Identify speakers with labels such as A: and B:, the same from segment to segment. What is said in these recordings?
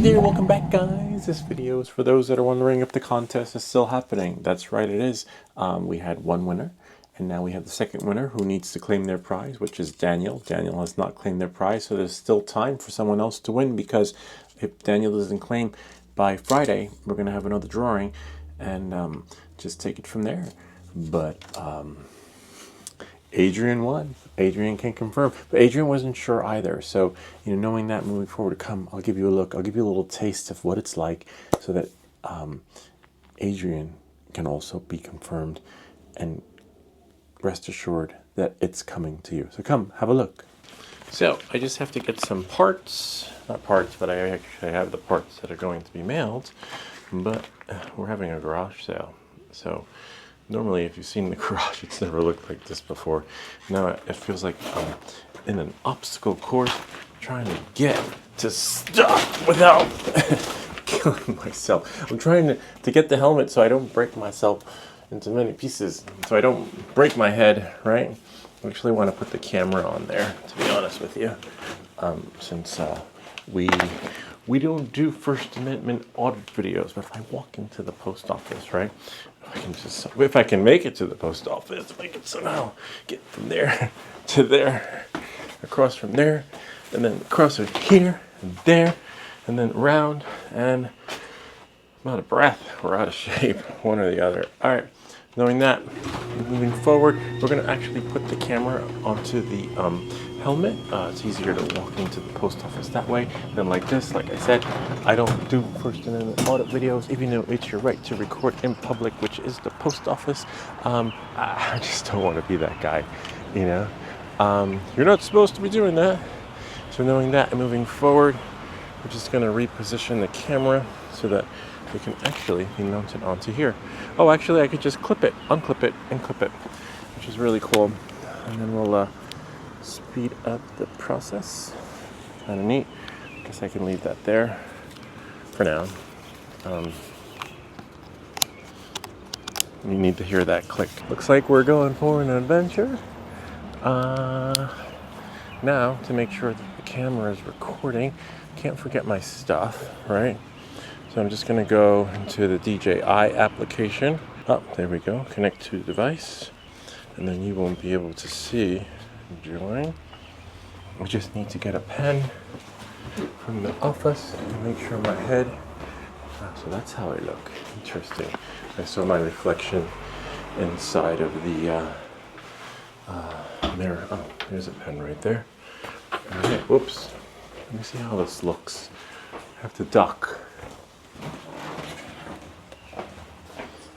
A: there, welcome back guys. This video is for those that are wondering if the contest is still happening. That's right, it is. We had one winner, and now we have the second winner who needs to claim their prize, which is Daniel. Daniel has not claimed their prize, so there's still time for someone else to win, because if Daniel doesn't claim by Friday, we're going to have another drawing and just take it from there. But Adrian won. Adrian can confirm, but Adrian wasn't sure either. So, knowing that moving forward, come, I'll give you a look. I'll give you a little taste of what it's like, so that Adrian can also be confirmed, and rest assured that it's coming to you. So come, have a look. So I just have to get some parts, not parts, but I actually have the parts that are going to be mailed. But we're having a garage sale, so. Normally, if you've seen the garage, it's never looked like this before. Now it feels like I'm in an obstacle course trying to get to stuff without killing myself. I'm trying to get the helmet so I don't break myself into many pieces, so I don't break my head, right? I actually want to put the camera on there, to be honest with you, since we don't do First Amendment audit videos. But if I walk into the post office, right? If I can make it to the post office, if I can somehow get from there to there, across from there, and then across here and there, and then around, and I'm out of breath or out of shape, one or the other. All right, knowing that, moving forward, we're going to actually put the camera onto the helmet. It's easier to walk into the post office that way than like this. Like I said, I don't do First Amendment audit videos, even though it's your right to record in public, which is the post office. I just don't want to be that guy, You're not supposed to be doing that. So knowing that and moving forward, we're just going to reposition the camera so that we can actually be mounted onto here. Oh, actually, I could just clip it, unclip it, and clip it, which is really cool. And then we'll speed up the process. Kind of neat. Guess I can leave that there for now. You need to hear that click. Looks like we're going for an adventure. Now, to make sure that the camera is recording, can't forget my stuff, right? So I'm just going to go into the DJI application. Oh, there we go. Connect to the device. And then you won't be able to see the drawing. I just need to get a pen from the office and make sure my head. So that's how I look. Interesting. I saw my reflection inside of the mirror. Oh, there's a pen right there. All right, whoops. Let me see how this looks. I have to duck.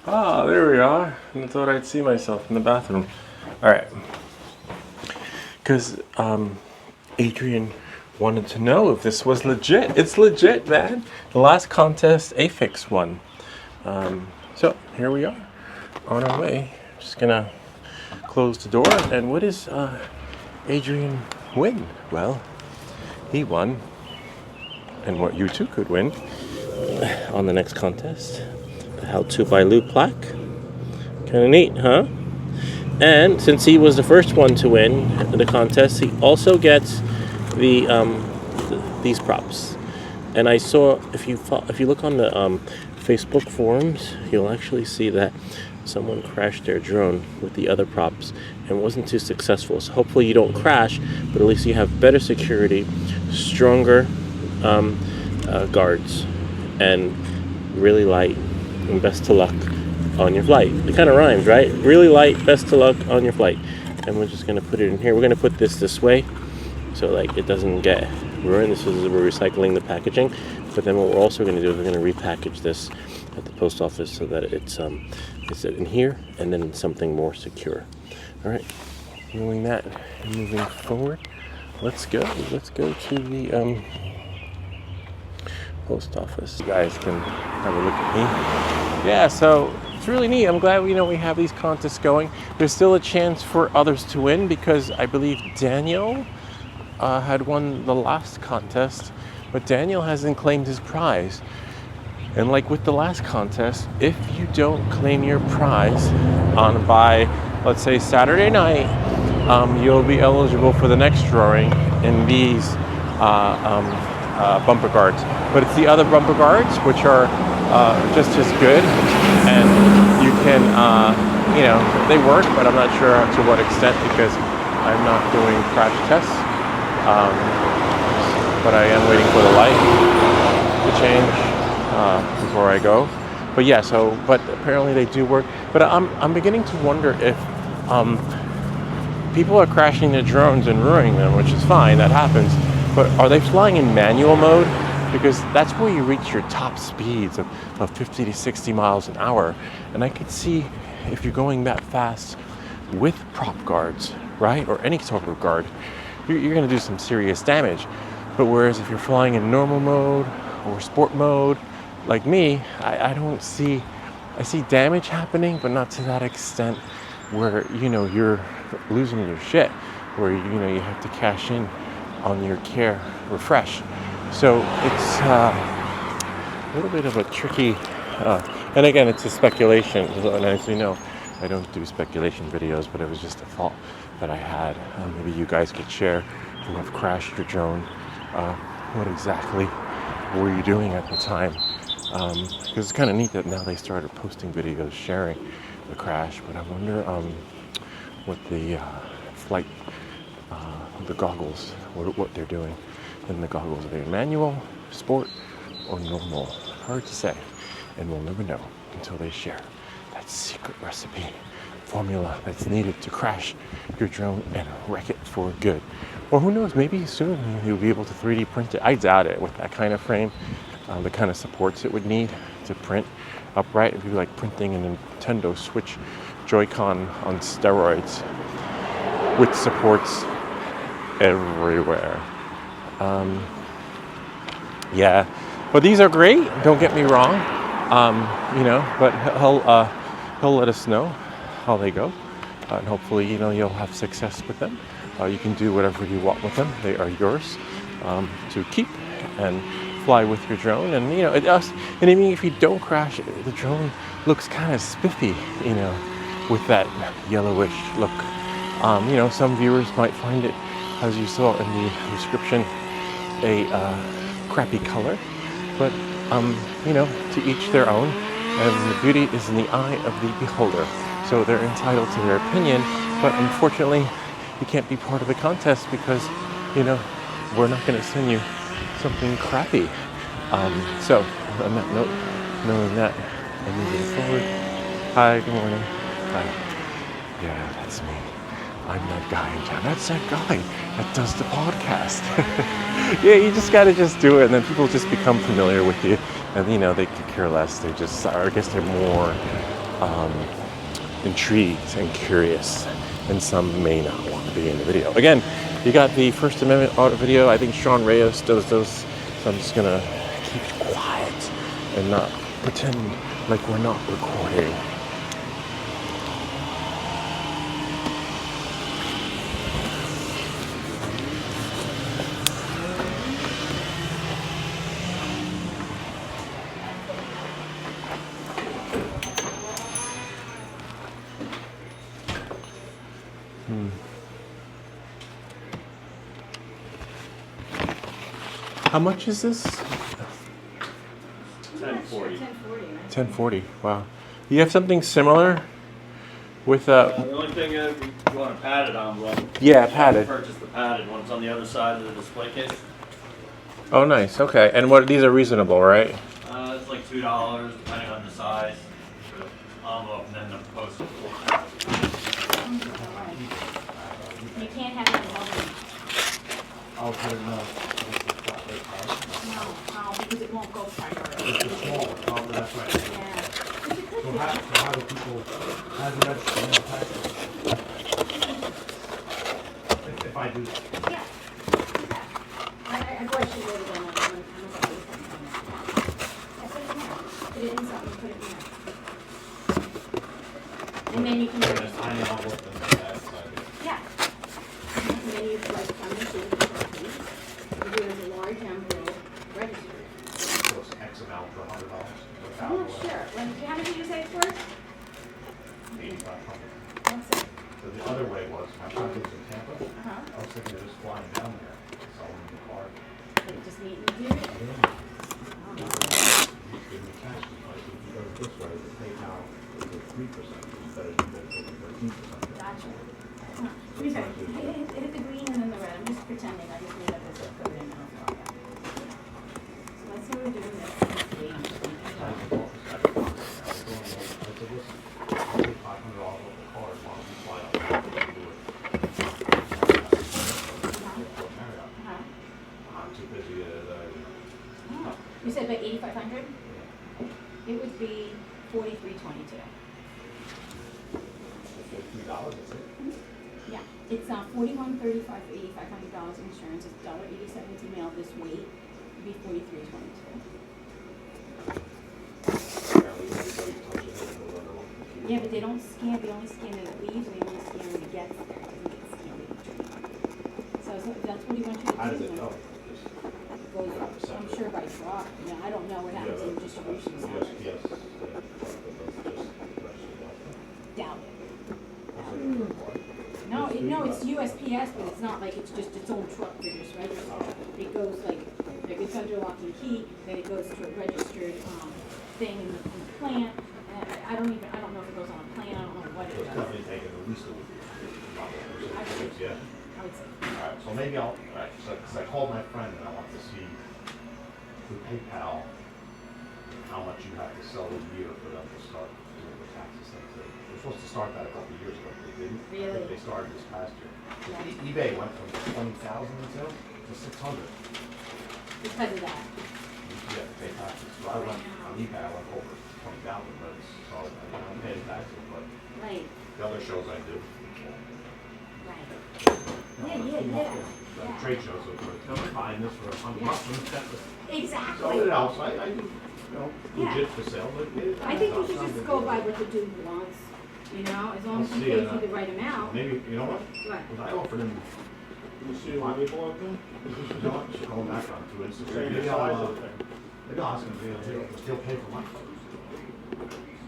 A: Ah, there we are. And I thought I'd see myself in the bathroom. All right. Because Adrian wanted to know if this was legit. It's legit, man. The last contest, Afix won. So here we are on our way. Just gonna close the door. And what does Adrian win? Well, he won. And what you too could win on the next contest. The How To by Lou plaque. Kind of neat, huh? And since he was the first one to win the contest, he also gets these props. And I saw, if you look on the Facebook forums, you'll actually see that someone crashed their drone with the other props and wasn't too successful. So hopefully you don't crash, but at least you have better security, stronger guards, and really light. And best of luck on your flight. It kind of rhymes, right? Really light, best of luck on your flight. And we're just going to put it in here. We're going to put this way so like it doesn't get ruined. We're recycling the packaging. But then what we're also going to do is we're going to repackage this at the post office so that it's in here and then something more secure. All right. Doing that and moving forward. Let's go to the post office. You guys can have a look at me. Yeah, so it's really neat. I'm glad we have these contests going. There's still a chance for others to win because I believe Daniel had won the last contest, but Daniel hasn't claimed his prize. And like with the last contest, if you don't claim your prize by, let's say, Saturday night, you'll be eligible for the next drawing in these bumper guards, but it's the other bumper guards which are just as good, and you can, they work, but I'm not sure to what extent because I'm not doing crash tests. But I am waiting for the light to change before I go. But yeah, but apparently they do work. But I'm beginning to wonder if people are crashing their drones and ruining them, which is fine, that happens. But are they flying in manual mode? Because that's where you reach your top speeds of 50 to 60 miles an hour. And I could see if you're going that fast with prop guards, right? Or any sort of guard, you're going to do some serious damage. But whereas if you're flying in normal mode or sport mode, like me, I see damage happening, but not to that extent where, you're losing your shit, where, you have to cash in on your care refresh. So it's a little bit of a tricky, and again, it's a speculation, and as you know, I don't do speculation videos, but it was just a thought that I had. Maybe you guys could share who have crashed your drone. What exactly were you doing at the time? Because it's kind of neat that now they started posting videos sharing the crash, but I wonder what the flight, the goggles, what they're doing in the goggles. Are they manual, sport, or normal? Hard to say, and we'll never know until they share that secret recipe formula that's needed to crash your drone and wreck it for good. Or who knows, maybe soon you'll be able to 3D print it. I doubt it with that kind of frame, the kind of supports it would need to print upright. It would be like printing a Nintendo Switch Joy-Con on steroids with supports everywhere. Yeah, but these are great, don't get me wrong, but he'll let us know how they go, and hopefully, you'll have success with them. You can do whatever you want with them. They are yours to keep and fly with your drone. And, and I mean, if you don't crash, the drone looks kind of spiffy, with that yellowish look. Some viewers might find it, as you saw in the description, a crappy color. But, to each their own. And the beauty is in the eye of the beholder. So they're entitled to their opinion. But unfortunately, you can't be part of the contest because, we're not going to send you something crappy. So, on that note, knowing that, I'm moving forward. Hi, good morning. Hi. Yeah, that's me. I'm that guy in town. That's that guy that does the podcast. Yeah, you just got to just do it, and then people just become familiar with you, and, they could care less. They just, I guess they're more intrigued and curious, and some may not want to be in the video. Again, you got the First Amendment audio video. I think Sean Reyes does those, so I'm just gonna keep quiet and not pretend like we're not recording. How much is this?
B: $10.40.
A: $10.40. Wow. You have something similar with
B: The only thing is, you want a padded envelope.
A: Yeah,
B: you
A: padded.
B: Purchase the padded ones on the other side of the display case.
A: Oh, nice. Okay. And these are reasonable, right?
B: It's like $2 depending on the size for the envelope and then the post.
C: You can't have it in
D: I'll put it in the
C: No, because it won't go priority.
D: it's smaller. Oh, that's right.
C: Yeah.
D: So how do people, how do register in the package? If I do,
C: Yeah. I thought you wrote it down on I put it in there. Put it in something, put it in there. And then you can.
D: put a tiny envelope in the backside.
C: Yeah. And then you like come to see the copy. You do as a large envelope, register it.
D: So it's X amount for $100.
C: I'm not sure. How much did you say it was?
D: 8,500.
C: What's it?
D: So the other way was, my friend lives in Tampa.
C: Uh-huh.
D: I was thinking of just flying down there, selling the car.
C: Like just meet and do it?
D: Give me cash advice. If you go this way, the PayPal is at 3% instead of you guys taking 13%.
C: Gotcha. Huh. To be fair, hit the green and then the red. I'm just pretending. I just made up this code in now for you. So let's say we're doing this. I'm just gonna
D: I
C: cut
D: said,
C: it
D: listen, I'll take $500 off the card while we fly out. Do it. Marriott.
C: out.
D: I'm too busy
C: Oh. You said like 8,500? It would be 43.22.
D: $3, that's it.
C: Yeah, it's $41.35 for $8,500 insurance. It's $1.87 to mail this weight. It'd be 43.22.
D: Apparently everybody touches it and they'll let it on the computer.
C: Yeah, but they don't scan. They only scan when it leaves, and they only scan when it gets there. It doesn't get scanned in between. So that's what he wants you to do.
D: How does it
C: when
D: know?
C: It goes up, I'm sure by drop. You know, I don't know what happens in distribution centers.
D: Yes.
C: Doubt it. No, it's USPS, but it's not like it's just its own truck for this register. It goes like it's under lock and key, then it goes to a registered thing in the plant. And I don't know if it goes on a plan. I don't know what it
D: It's
C: does.
D: definitely taking at least a week. Yeah.
C: I would say.
D: Alright, so maybe alright, so, cause I called my friend and I want to see through PayPal how much you have to sell a year for them to start doing the taxes thing too. They're supposed to start that a couple of years ago, but they didn't. I
C: Really?
D: think they started this past year.
C: Yeah.
D: eBay went from 20,000 in sales to 600.
C: Because of that.
D: You have to pay taxes. So I went on eBay, I went over 20,000, but it's, so I'm paying taxes, but
C: Right.
D: the other shows I do.
C: Right.
D: No,
C: Yeah.
D: Trade shows, so I'm buying this for $100 bucks.
C: Exactly.
D: So it helps, I do, legit for sale, but it.
C: I think you should just go by what the dude wants, you know, as long as he
D: I'll see
C: pays
D: it,
C: you the right amount.
D: Maybe, you know what?
C: Right.
D: Because I offered him.
E: You see what we bought them?
D: You know what, just going back on to Instagram.
E: Same
D: Maybe
E: size
D: I'll,
E: of thing.
D: maybe I'll ask him if he'll pay for mine.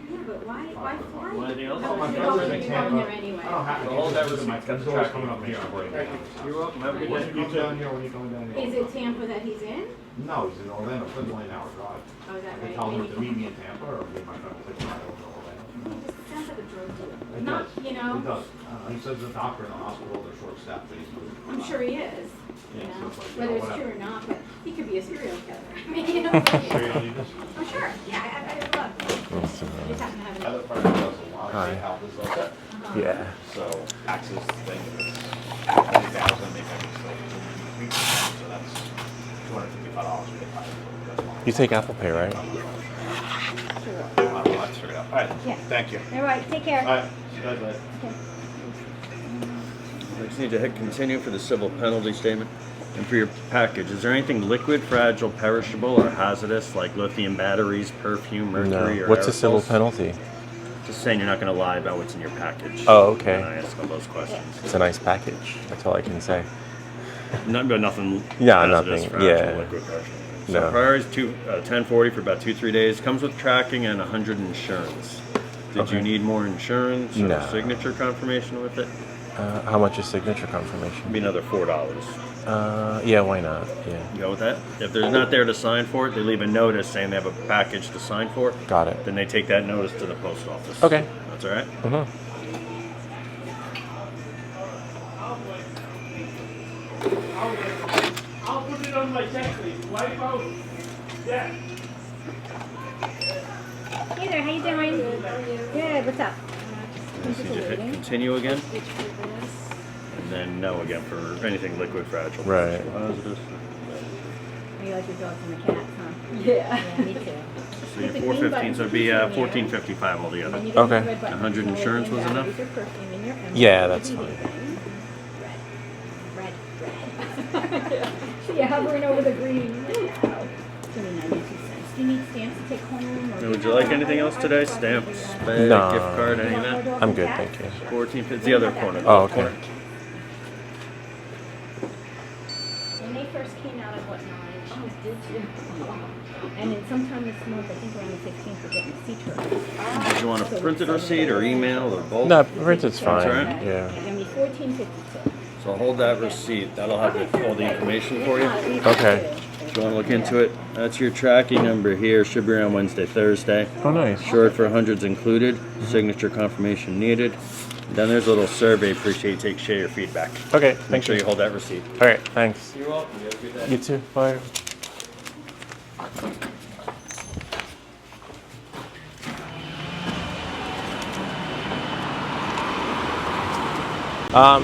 C: Yeah, but why?
B: Want anything else?
C: Oh,
D: my
C: you're
D: friends
C: going
D: in
C: here
D: Tampa.
C: anyway.
D: I don't have to.
B: All that
D: This is my
B: receipts
D: friends
B: got
D: always
B: the
D: coming up here. I'm worried.
B: You're welcome, have a good
D: When
B: day.
D: you come down here, when you coming down here?
C: Is it Tampa that he's in?
D: No, he's in Orlando, it's only an hour drive.
C: Oh, is that
D: I can
C: right?
D: tell him
C: Maybe-
D: to meet me in Tampa, or me and my friend will take a ride over to Orlando.
C: It just sounds like a drug dealer.
D: It
C: Not,
D: does.
C: you know,
D: It does. He says the doctor in the hospital, they're short-staffed, but he's moving.
C: I'm sure he is, you
D: Yeah, so
C: know,
D: it's like, you
C: whether
D: know,
C: it's
D: whatever.
C: true or not, but he could be a serial killer. I mean, you know.
D: Sure you don't need this?
C: I'm sure, yeah, I would love it.
A: Awesome.
C: I just happen to have
D: My other
C: it.
D: friend does a lot
A: Hi.
D: of PayPal business like that.
A: Yeah.
D: So taxes thing, it's 20,000, maybe it's like 3%, so that's $255 we get back. That's fine.
A: You take Apple Pay, right?
C: Sure.
D: I don't know, let's figure it out. All right,
C: Yeah.
D: thank you.
C: All right, take care.
D: All right, see you guys later.
F: I just need to hit continue for the civil penalty statement. And for your package, is there anything liquid, fragile, perishable, or hazardous, like lithium batteries, perfume, mercury, or
A: What's a civil
F: aerosols?
A: penalty?
F: Just saying you're not going to lie about what's in your package.
A: Oh, okay.
F: When I ask all those questions.
A: It's a nice package. That's all I can say.
F: But nothing.
A: Yeah,
F: hazardous,
A: nothing,
F: fragile,
A: yeah.
F: Liquid, perishable. So
A: No.
F: priorities 1040 for about 2-3 days. Comes with tracking and 100 insurance. Did you
A: Okay.
F: need more insurance or
A: No.
F: signature confirmation with it?
A: How much is signature confirmation?
F: It'd be another $4.
A: Yeah, why not? Yeah.
F: You go with that? If they're not there to sign for it, they leave a notice saying they have a package to sign for.
A: Got it.
F: Then they take that notice to the post office.
A: Okay.
F: That's all right?
A: Mm-hmm.
E: I'll put it on my checklist. Wipe out. Yeah.
C: Hey there, how you doing? Good, what's up?
F: Just need to hit continue again. And then no again for anything liquid, fragile.
A: Right.
F: Hazardous.
C: You like your dogs and the cats, huh? Yeah. Yeah, me too.
F: So you're 415, so it'd be 1455 altogether.
A: Okay.
F: 100 insurance was enough?
A: Yeah, that's fine.
C: Red. Yeah, hovering over the green. It's only 92 cents. Do you need stamps to take home? Or
F: Would you like anything else today? Stamps, bag,
A: No.
F: gift card, any of that?
A: I'm good, thank you.
F: 1450, it's the other corner.
A: Oh, okay.
C: When they first came out, I bought 9. Oh, did you? And then sometime this month, I think around the 16th, we're getting C-Turtles.
F: Did you want a printed receipt or email or both?
A: No, printed's fine.
F: That's right.
A: Yeah.
C: Give me $14.52.
F: So hold that receipt. That'll have all the information for you.
A: Okay.
F: If you want to look into it, that's your tracking number here. Should be around Wednesday, Thursday.
A: Oh, nice.
F: Short for hundreds included. Signature confirmation needed. Then there's a little survey. Appreciate you share your feedback.
A: Okay,
F: Make
A: thank
F: sure
A: you.
F: you hold that receipt.
A: All right, thanks.
F: You're welcome. You have a good day.
A: You too. Bye.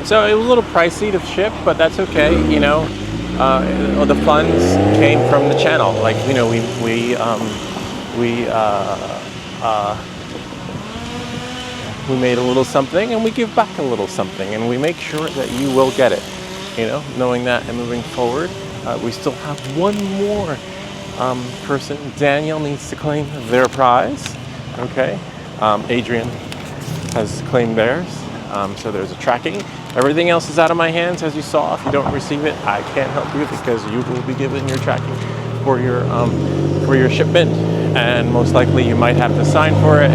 A: So it was a little pricey to ship, but that's okay. You know, the funds came from the channel. Like, you know, we made a little something, and we give back a little something, and we make sure that you will get it. You know, knowing that and moving forward, we still have one more person. Daniel needs to claim their prize. Okay, Adrian has claimed theirs. So there's a tracking. Everything else is out of my hands, as you saw. If you don't receive it, I can't help you because you will be given your tracking for your shipment, and most likely you might have to sign for it.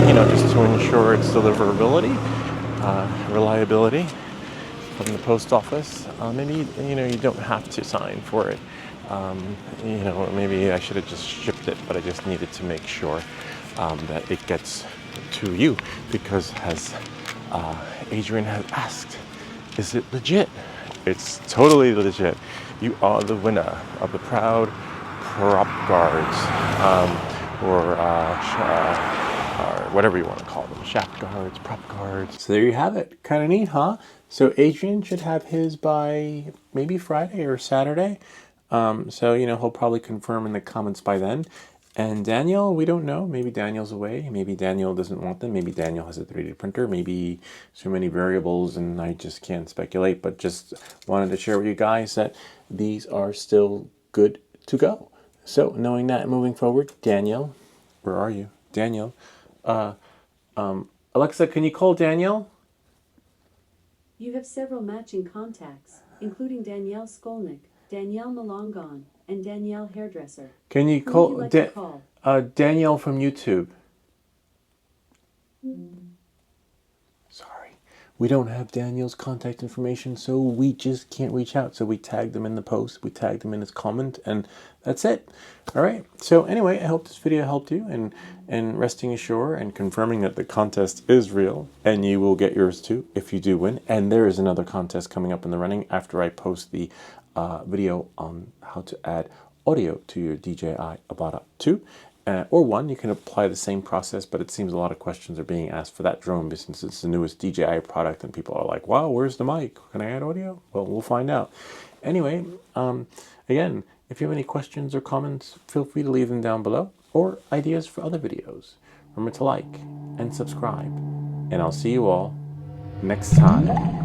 A: You know, just to ensure its deliverability, reliability from the post office. Maybe you know you don't have to sign for it. You know, maybe I should have just shipped it, but I just needed to make sure that it gets to you, because as Adrian has asked, is it legit? It's totally legit. You are the winner of the proud prop guards, or whatever you want to call them, shaft guards, prop guards. So there you have it. Kind of neat, huh? So Adrian should have his by maybe Friday or Saturday. So, you know, he'll probably confirm in the comments by then. And Daniel, we don't know. Maybe Daniel's away. Maybe Daniel doesn't want them. Maybe Daniel has a 3D printer. Maybe so many variables and I just can't speculate. But just wanted to share with you guys that these are still good to go. So knowing that, moving forward, Daniel, where are you? Daniel. Alexa, can you call Daniel?
G: You have several matching contacts, including Danielle Skolnick, Danielle Malongon, and Danielle Hairdresser.
A: Can you
G: Who would
A: call,
G: you like to call?
A: Danielle from YouTube? Sorry. We don't have Daniel's contact information, so we just can't reach out. So we tagged them in the post, we tagged them in his comment, and that's it. All right. So anyway, I hope this video helped you in resting assured and confirming that the contest is real, and you will get yours too if you do win. And there is another contest coming up in the running after I post the video on how to add audio to your DJI Avata 2 or 1. You can apply the same process, but it seems a lot of questions are being asked for that drone since it's the newest DJI product and people are like, wow, where's the mic? Can I add audio? Well, we'll find out. Anyway, again, if you have any questions or comments, feel free to leave them down below, or ideas for other videos. Remember to like and subscribe, and I'll see you all next time.